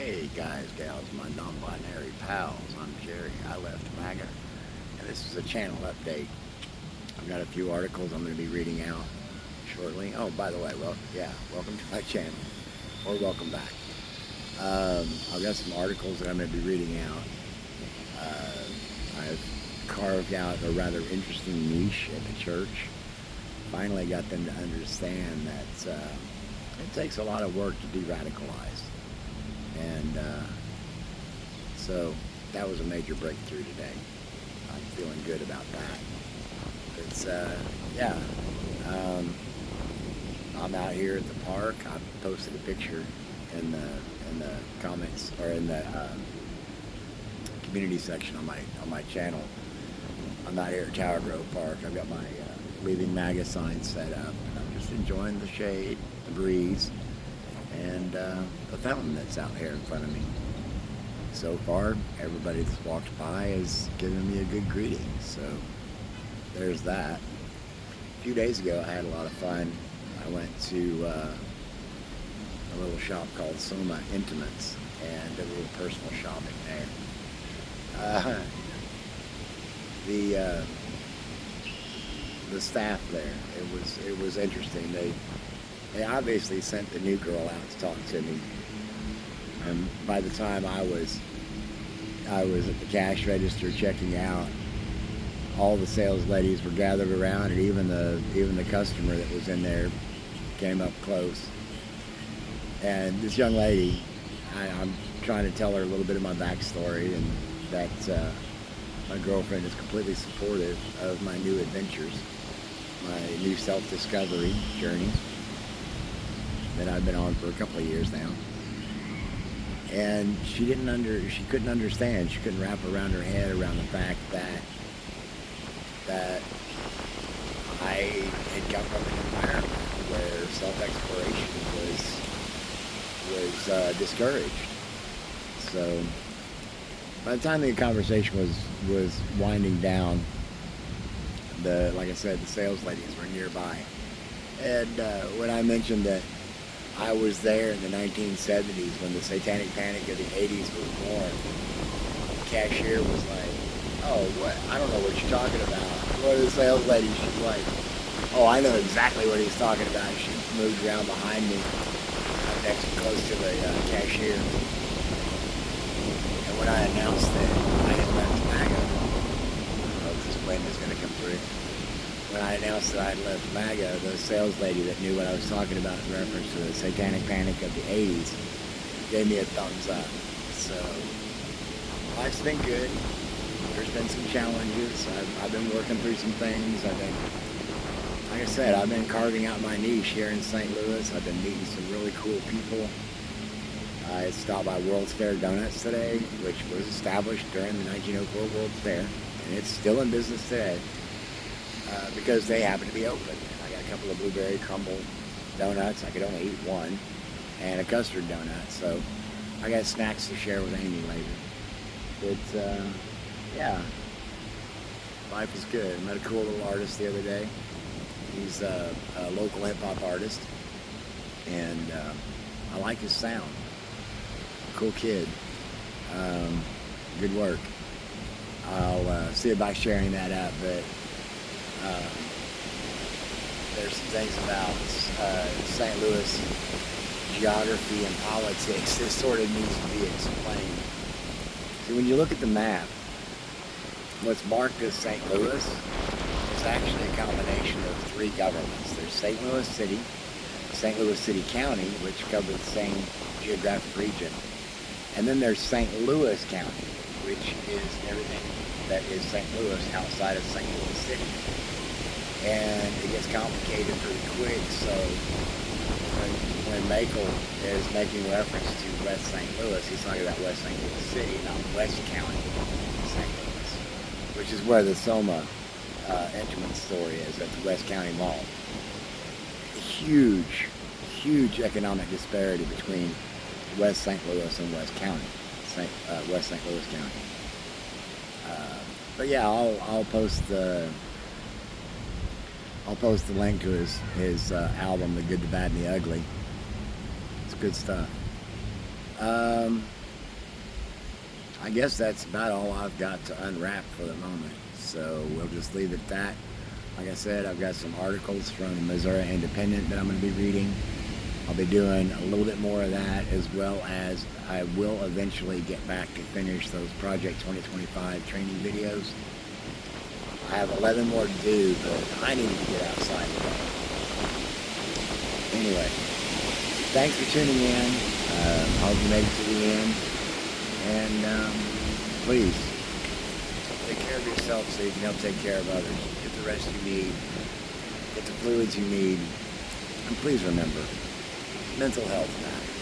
Hey guys, gals, my non-binary pals, I'm Jerry. I left MAGA, and this is a channel update. I've got a few articles I'm going to be reading out shortly. Oh, by the way, welcome to my channel, or welcome back. I've got some articles that I'm going to be reading out. I've carved out a rather interesting niche at the church. Finally got them to understand that it takes a lot of work to de-radicalize. And so that was a major breakthrough today. I'm feeling good about that. It's, yeah. Um, I'm out here at the park. I posted a picture in the comments, or in the community section on my channel. I'm out here at Tower Grove Park. I've got my Leaving MAGA sign set up. I'm just enjoying the shade, the breeze, and the fountain that's out here in front of me. So far, everybody that's walked by has given me a good greeting, so there's that. A few days ago, I had a lot of fun. I went to a little shop called Soma Intimates and did a little personal shopping there. The staff there, it was interesting. They obviously sent the new girl out to talk to me, and by the time I was at the cash register checking out, all the sales ladies were gathered around, and even the customer that was in there came up close. And this young lady, I'm trying to tell her a little bit of my backstory, and that my girlfriend is completely supportive of my new adventures, my new self-discovery journey that I've been on for a couple of years now. And she couldn't understand. She couldn't wrap around her head around the fact that I had come from an environment where self-exploration was discouraged. So by the time the conversation was winding down, like I said, the sales ladies were nearby. And when I mentioned that I was there in the 1970s when the satanic panic of the 80s was born, the cashier was like, "Oh, what? I don't know what you're talking about." One of the sales ladies, she's like, "Oh, I know exactly what he's talking about." She moved around behind me, next close to the cashier. And when I announced that I had left MAGA, I don't know if this wind is going to come through. When I announced that I had left MAGA, the sales lady that knew what I was talking about in reference to the satanic panic of the 80s gave me a thumbs up. So life's been good. There's been some challenges. I've been working through some things. Like I said, I've been carving out my niche here in St. Louis. I've been meeting some really cool people. I stopped by World's Fair Donuts today, which was established during the 1904 World's Fair, and it's still in business today. Because they happen to be open. I got a couple of blueberry crumble donuts. I could only eat one, and a custard donut. So I got snacks to share with Amy later. But yeah, life is good. I met a cool little artist the other day. He's a local hip hop artist, and I like his sound. Cool kid. Good work. I'll see about sharing that up, but there's some things about St. Louis geography and politics that sort of needs to be explained. See, when you look at the map, what's marked as St. Louis is actually a combination of three governments. There's St. Louis City, St. Louis City County, which covers the same geographic region, and then there's St. Louis County, which is everything that is St. Louis outside of St. Louis City. And it gets complicated pretty quick, so when Makel is making reference to West St. Louis, he's talking about West St. Louis City, not West County, St. Louis, which is where the Soma Intimate story is, at the West County Mall. Huge economic disparity between West St. Louis and West County, West St. Louis County. But yeah, I'll post the link to his album, The Good, the Bad, and the Ugly. It's good stuff. I guess that's about all I've got to unwrap for the moment. So we'll just leave it at that. Like I said, I've got some articles from the Missouri Independent that I'm going to be reading. I'll be doing a little bit more of that, as well as I will eventually get back to finish those Project 2025 training videos. I have 11 more to do, but I need to get outside today. Anyway, thanks for tuning in. I hope you made it to the end. And please, take care of yourself so you can help take care of others. Get the rest you need. Get the fluids you need. And please remember, mental health matters.